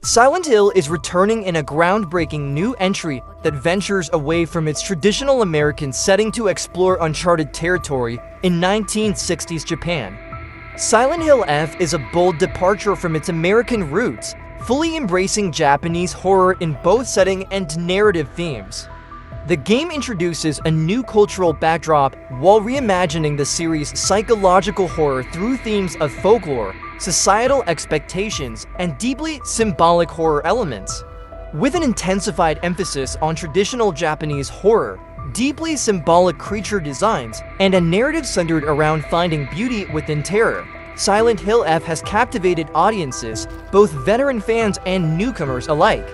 Silent Hill is returning in a groundbreaking new entry that ventures away from its traditional American setting to explore uncharted territory in 1960s Japan. Silent Hill F is a bold departure from its American roots, fully embracing Japanese horror in both setting and narrative themes. The game introduces a new cultural backdrop while reimagining the series' psychological horror through themes of folklore, societal expectations, and deeply symbolic horror elements. With an intensified emphasis on traditional Japanese horror, deeply symbolic creature designs, and a narrative centered around finding beauty within terror, Silent Hill F has captivated audiences, both veteran fans and newcomers alike.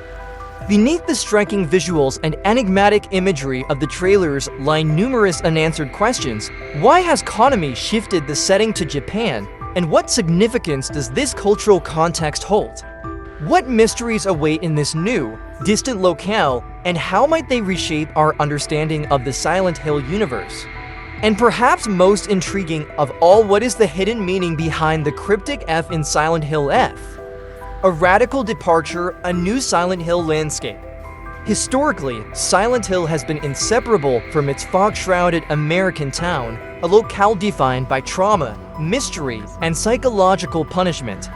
Beneath the striking visuals and enigmatic imagery of the trailers lie numerous unanswered questions. Why has Konami shifted the setting to Japan, and what significance does this cultural context hold? What mysteries await in this new, distant locale, and how might they reshape our understanding of the Silent Hill universe? And perhaps most intriguing of all, what is the hidden meaning behind the cryptic F in Silent Hill F? A radical departure, a new Silent Hill landscape. Historically, Silent Hill has been inseparable from its fog-shrouded American town, a locale defined by trauma, mystery, and psychological punishment.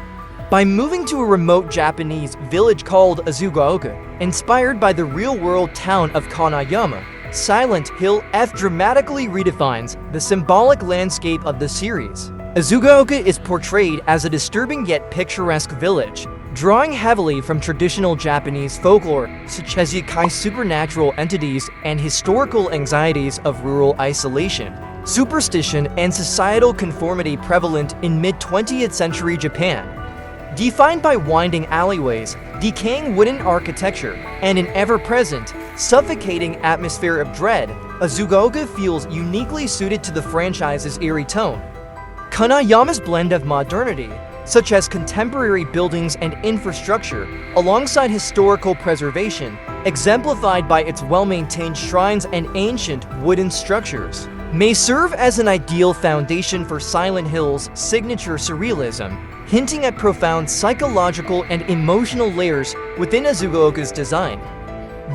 By moving to a remote Japanese village called Azugaoka, inspired by the real-world town of Kanayama, Silent Hill F dramatically redefines the symbolic landscape of the series. Azugaoka is portrayed as a disturbing yet picturesque village, drawing heavily from traditional Japanese folklore such as yokai, supernatural entities, and historical anxieties of rural isolation, superstition, and societal conformity prevalent in mid-20th century Japan. Defined by winding alleyways, decaying wooden architecture, and an ever-present, suffocating atmosphere of dread, Azugaoka feels uniquely suited to the franchise's eerie tone. Kanayama's blend of modernity, such as contemporary buildings and infrastructure, alongside historical preservation, exemplified by its well-maintained shrines and ancient wooden structures, may serve as an ideal foundation for Silent Hill's signature surrealism, hinting at profound psychological and emotional layers within Azugaoka's design.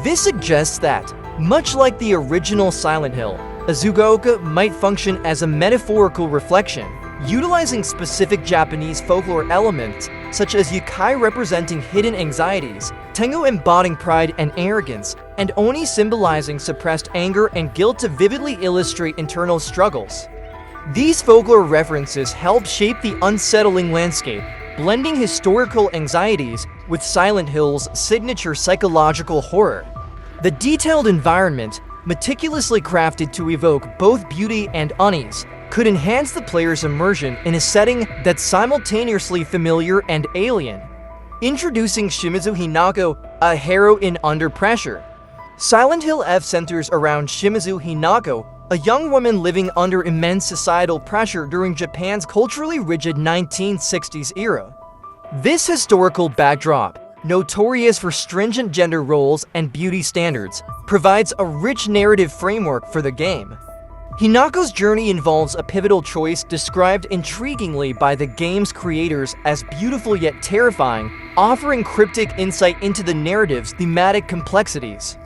This suggests that, much like the original Silent Hill, Azugaoka might function as a metaphorical reflection, utilizing specific Japanese folklore elements such as yokai representing hidden anxieties, tengu embodying pride and arrogance, and oni symbolizing suppressed anger and guilt to vividly illustrate internal struggles. These folklore references help shape the unsettling landscape, blending historical anxieties with Silent Hill's signature psychological horror. The detailed environment, meticulously crafted to evoke both beauty and unease, could enhance the player's immersion in a setting that's simultaneously familiar and alien. Introducing Shimizu Hinako, a heroine under pressure. Silent Hill F centers around Shimizu Hinako, a young woman living under immense societal pressure during Japan's culturally rigid 1960s era. This historical backdrop, notorious for stringent gender roles and beauty standards, provides a rich narrative framework for the game. Hinako's journey involves a pivotal choice described intriguingly by the game's creators as beautiful yet terrifying, offering cryptic insight into the narrative's thematic complexities.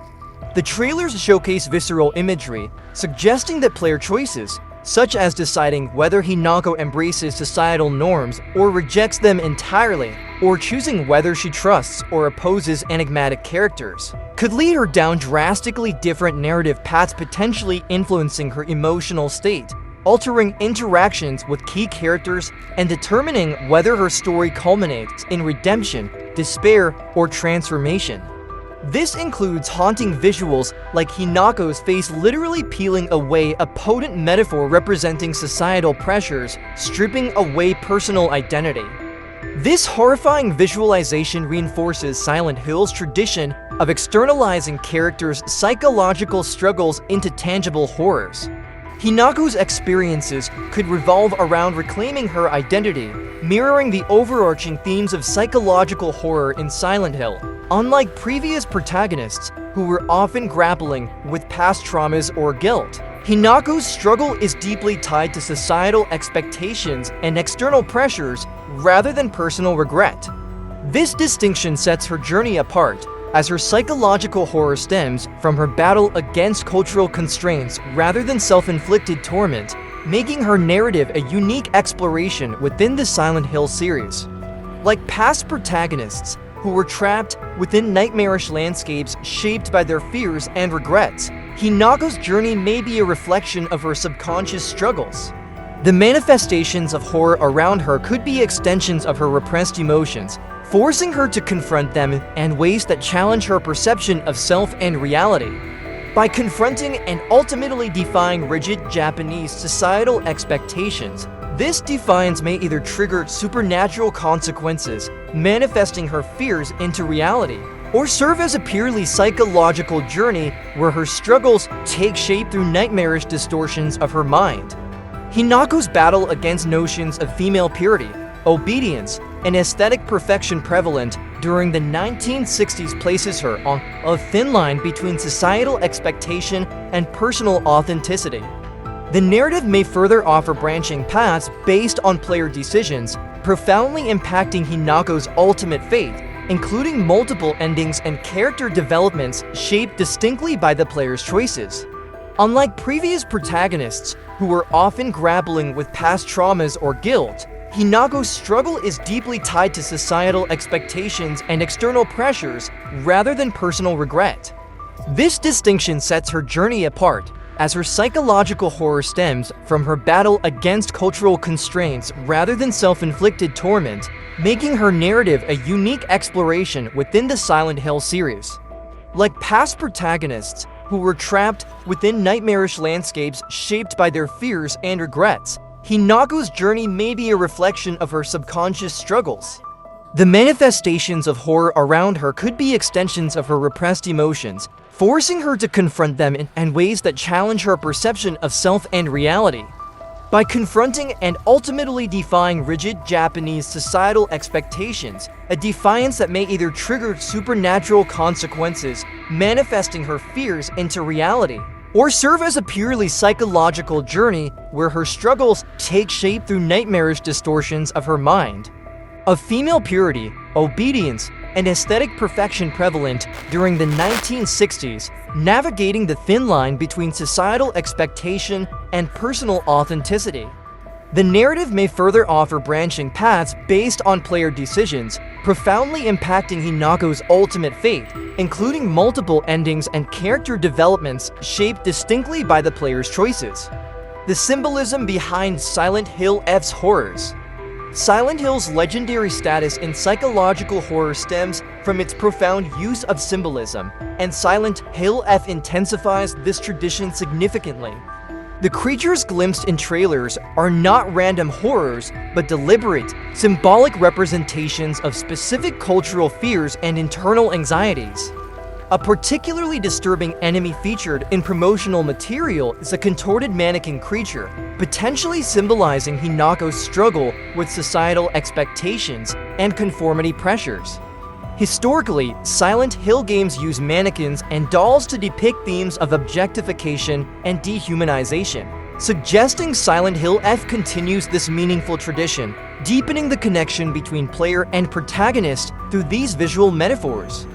The trailers showcase visceral imagery, suggesting that player choices, such as deciding whether Hinako embraces societal norms or rejects them entirely, or choosing whether she trusts or opposes enigmatic characters, could lead her down drastically different narrative paths, potentially influencing her emotional state, altering interactions with key characters, and determining whether her story culminates in redemption, despair, or transformation. This includes haunting visuals like Hinako's face literally peeling away, a potent metaphor representing societal pressures, stripping away personal identity. This horrifying visualization reinforces Silent Hill's tradition of externalizing characters' psychological struggles into tangible horrors. Hinako's experiences could revolve around reclaiming her identity, mirroring the overarching themes of psychological horror in Silent Hill. Unlike previous protagonists, who were often grappling with past traumas or guilt, Hinako's struggle is deeply tied to societal expectations and external pressures rather than personal regret. This distinction sets her journey apart, as her psychological horror stems from her battle against cultural constraints rather than self-inflicted torment, making her narrative a unique exploration within the Silent Hill series. Like past protagonists who were trapped within nightmarish landscapes shaped by their fears and regrets, Hinako's journey may be a reflection of her subconscious struggles. The manifestations of horror around her could be extensions of her repressed emotions, forcing her to confront them in ways that challenge her perception of self and reality. By confronting and ultimately defying rigid Japanese societal expectations, this defiance may either trigger supernatural consequences, manifesting her fears into reality, or serve as a purely psychological journey where her struggles take shape through nightmarish distortions of her mind. Hinako's battle against notions of female purity, obedience, and aesthetic perfection prevalent during the 1960s places her on a thin line between societal expectation and personal authenticity. The narrative may further offer branching paths based on player decisions, profoundly impacting Hinako's ultimate fate, including multiple endings and character developments shaped distinctly by the player's choices. Unlike previous protagonists, who were often grappling with past traumas or guilt, Hinako's struggle is deeply tied to societal expectations and external pressures rather than personal regret. This distinction sets her journey apart, as her psychological horror stems from her battle against cultural constraints rather than self-inflicted torment, making her narrative a unique exploration within the Silent Hill series. Like past protagonists who were trapped within nightmarish landscapes shaped by their fears and regrets, Hinako's journey may be a reflection of her subconscious struggles. The manifestations of horror around her could be extensions of her repressed emotions, forcing her to confront them in ways that challenge her perception of self and reality. By confronting and ultimately defying rigid Japanese societal expectations, a defiance that may either trigger supernatural consequences, manifesting her fears into reality, or serve as a purely psychological journey where her struggles take shape through nightmarish distortions of her mind. Of female purity, obedience, and aesthetic perfection prevalent during the 1960s, navigating the thin line between societal expectation and personal authenticity. The narrative may further offer branching paths based on player decisions, profoundly impacting Hinako's ultimate fate, including multiple endings and character developments shaped distinctly by the player's choices. The symbolism behind Silent Hill F's horrors. Silent Hill's legendary status in psychological horror stems from its profound use of symbolism, and Silent Hill F intensifies this tradition significantly. The creatures glimpsed in trailers are not random horrors, but deliberate, symbolic representations of specific cultural fears and internal anxieties. A particularly disturbing enemy featured in promotional material is a contorted mannequin creature, potentially symbolizing Hinako's struggle with societal expectations and conformity pressures. Historically, Silent Hill games use mannequins and dolls to depict themes of objectification and dehumanization, suggesting Silent Hill F continues this meaningful tradition, deepening the connection between player and protagonist through these visual metaphors.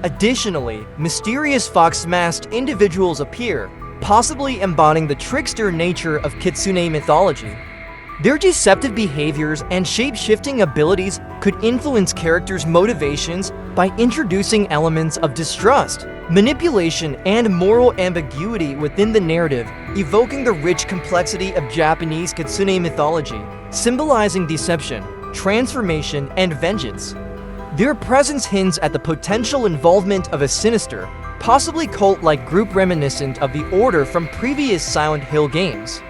Additionally, mysterious fox-masked individuals appear, possibly embodying the trickster nature of Kitsune mythology. Their deceptive behaviors and shape-shifting abilities could influence characters' motivations by introducing elements of distrust, manipulation, and moral ambiguity within the narrative, evoking the rich complexity of Japanese Kitsune mythology, symbolizing deception, transformation, and vengeance. Their presence hints at the potential involvement of a sinister, possibly cult-like group reminiscent of the Order from previous Silent Hill games.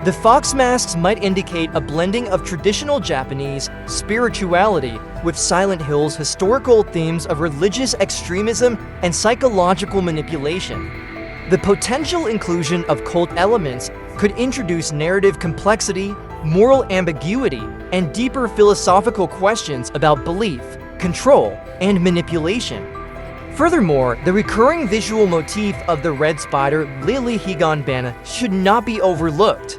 The fox masks might indicate a blending of traditional Japanese spirituality with Silent Hill's historical themes of religious extremism and psychological manipulation. The potential inclusion of cult elements could introduce narrative complexity, moral ambiguity, and deeper philosophical questions about belief, control, and manipulation. Furthermore, the recurring visual motif of the red spider Lily Higanbana should not be overlooked.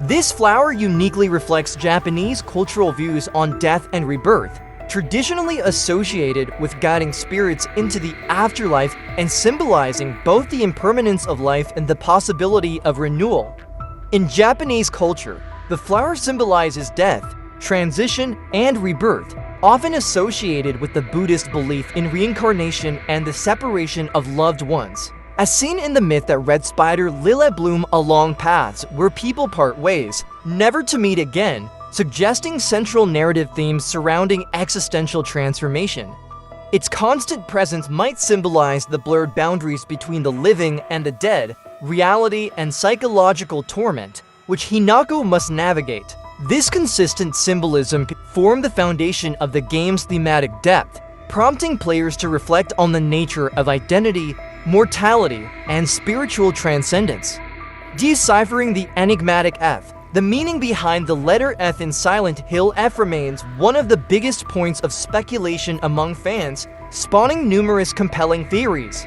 This flower uniquely reflects Japanese cultural views on death and rebirth, traditionally associated with guiding spirits into the afterlife and symbolizing both the impermanence of life and the possibility of renewal. In Japanese culture, the flower symbolizes death, transition, and rebirth, often associated with the Buddhist belief in reincarnation and the separation of loved ones. As seen in the myth that red spider lily bloom along paths where people part ways, never to meet again, suggesting central narrative themes surrounding existential transformation. Its constant presence might symbolize the blurred boundaries between the living and the dead, reality and psychological torment, which Hinako must navigate. This consistent symbolism could form the foundation of the game's thematic depth, prompting players to reflect on the nature of identity, mortality, and spiritual transcendence. Deciphering the enigmatic F. The meaning behind the letter F in Silent Hill F remains one of the biggest points of speculation among fans, spawning numerous compelling theories.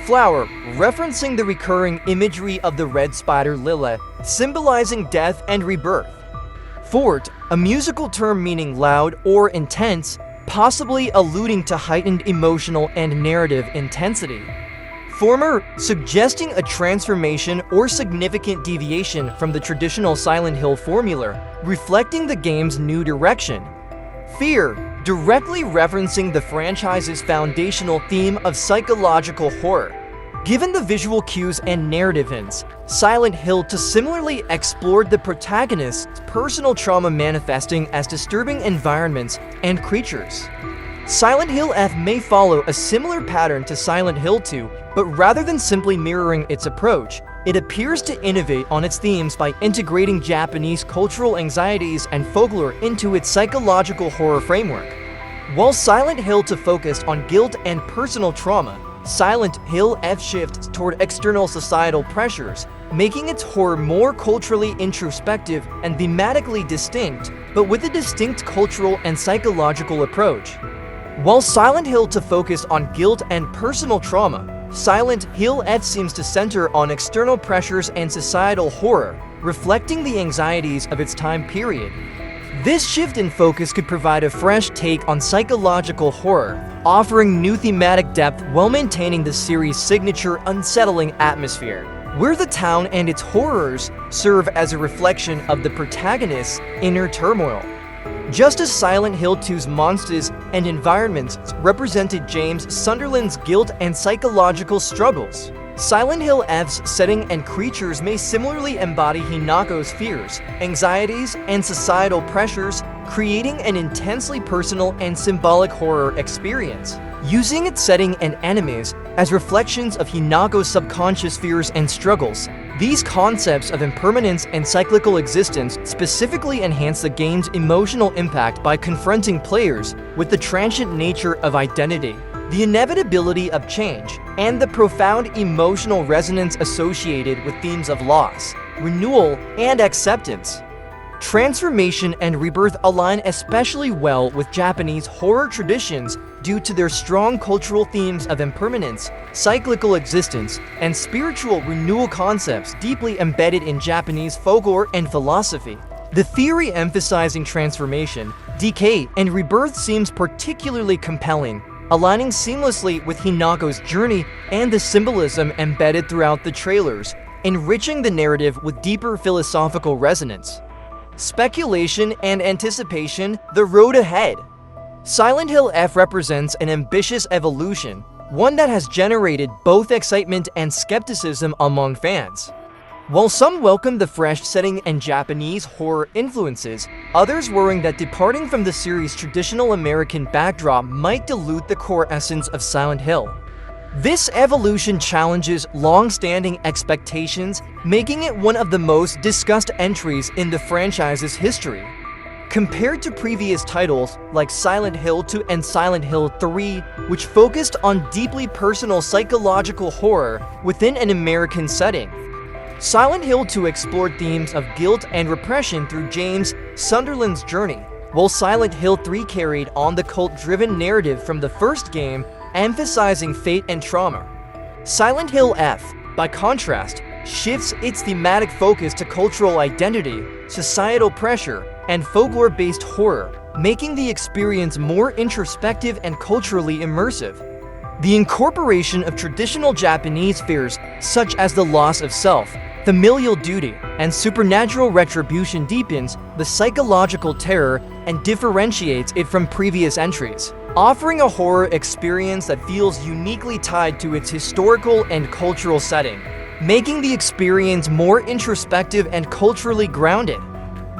Flower, referencing the recurring imagery of the red spider lily, symbolizing death and rebirth. Fort, a musical term meaning loud or intense, possibly alluding to heightened emotional and narrative intensity. Former, suggesting a transformation or significant deviation from the traditional Silent Hill formula, reflecting the game's new direction. Fear, directly referencing the franchise's foundational theme of psychological horror. Given the visual cues and narrative hints, Silent Hill 2 similarly explored the protagonist's personal trauma manifesting as disturbing environments and creatures. Silent Hill F may follow a similar pattern to Silent Hill 2, but rather than simply mirroring its approach, it appears to innovate on its themes by integrating Japanese cultural anxieties and folklore into its psychological horror framework. While Silent Hill 2 focused on guilt and personal trauma, Silent Hill F shifts toward external societal pressures, making its horror more culturally introspective and thematically distinct, but with a distinct cultural and psychological approach. While Silent Hill 2 focused on guilt and personal trauma, Silent Hill F seems to center on external pressures and societal horror, reflecting the anxieties of its time period. This shift in focus could provide a fresh take on psychological horror, offering new thematic depth while maintaining the series' signature unsettling atmosphere, where the town and its horrors serve as a reflection of the protagonist's inner turmoil. Just as Silent Hill 2's monsters and environments represented James Sunderland's guilt and psychological struggles, Silent Hill F's setting and creatures may similarly embody Hinako's fears, anxieties, and societal pressures, creating an intensely personal and symbolic horror experience. Using its setting and enemies as reflections of Hinako's subconscious fears and struggles, these concepts of impermanence and cyclical existence specifically enhance the game's emotional impact by confronting players with the transient nature of identity, the inevitability of change, and the profound emotional resonance associated with themes of loss, renewal, and acceptance. Transformation and rebirth align especially well with Japanese horror traditions due to their strong cultural themes of impermanence, cyclical existence, and spiritual renewal concepts deeply embedded in Japanese folklore and philosophy. The theory emphasizing transformation, decay, and rebirth seems particularly compelling, aligning seamlessly with Hinako's journey and the symbolism embedded throughout the trailers, enriching the narrative with deeper philosophical resonance. Speculation and anticipation, the road ahead. Silent Hill F represents an ambitious evolution, one that has generated both excitement and skepticism among fans. While some welcome the fresh setting and Japanese horror influences, others worrying that departing from the series' traditional American backdrop might dilute the core essence of Silent Hill. This evolution challenges long-standing expectations, making it one of the most discussed entries in the franchise's history. Compared to previous titles like Silent Hill 2 and Silent Hill 3, which focused on deeply personal psychological horror within an American setting, Silent Hill 2 explored themes of guilt and repression through James Sunderland's journey, while Silent Hill 3 carried on the cult-driven narrative from the first game, emphasizing fate and trauma. Silent Hill F, by contrast, shifts its thematic focus to cultural identity, societal pressure, and folklore-based horror, making the experience more introspective and culturally immersive. The incorporation of traditional Japanese fears such as the loss of self, familial duty, and supernatural retribution deepens the psychological terror and differentiates it from previous entries, offering a horror experience that feels uniquely tied to its historical and cultural setting, making the experience more introspective and culturally grounded.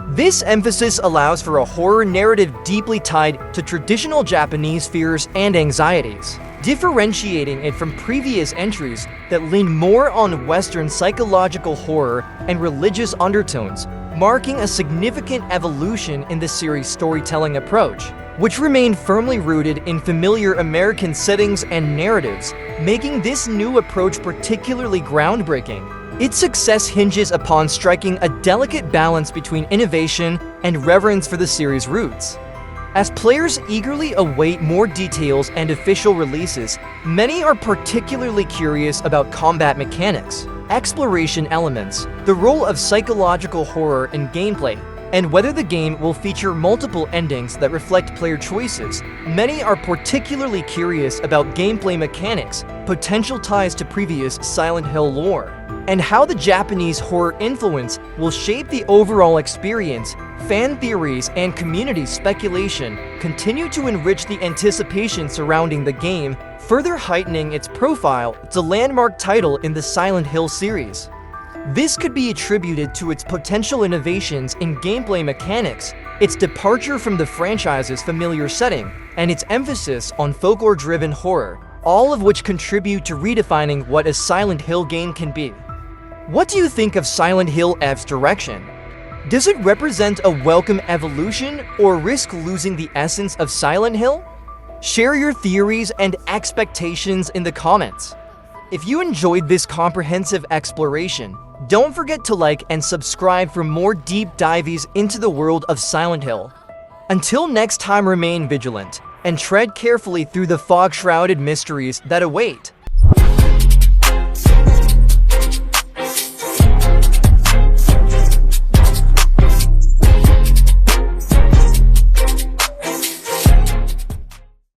This emphasis allows for a horror narrative deeply tied to traditional Japanese fears and anxieties, differentiating it from previous entries that lean more on Western psychological horror and religious undertones, marking a significant evolution in the series' storytelling approach, which remained firmly rooted in familiar American settings and narratives, making this new approach particularly groundbreaking. Its success hinges upon striking a delicate balance between innovation and reverence for the series' roots. As players eagerly await more details and official releases, many are particularly curious about combat mechanics, exploration elements, the role of psychological horror in gameplay, and whether the game will feature multiple endings that reflect player choices. Many are particularly curious about gameplay mechanics, potential ties to previous Silent Hill lore, and how the Japanese horror influence will shape the overall experience. Fan theories and community speculation continue to enrich the anticipation surrounding the game, further heightening its profile as a landmark title in the Silent Hill series. This could be attributed to its potential innovations in gameplay mechanics, its departure from the franchise's familiar setting, and its emphasis on folklore-driven horror, all of which contribute to redefining what a Silent Hill game can be. What do you think of Silent Hill F's direction? Does it represent a welcome evolution or risk losing the essence of Silent Hill? Share your theories and expectations in the comments. If you enjoyed this comprehensive exploration, don't forget to like and subscribe for more deep dives into the world of Silent Hill. Until next time, remain vigilant and tread carefully through the fog-shrouded mysteries that await.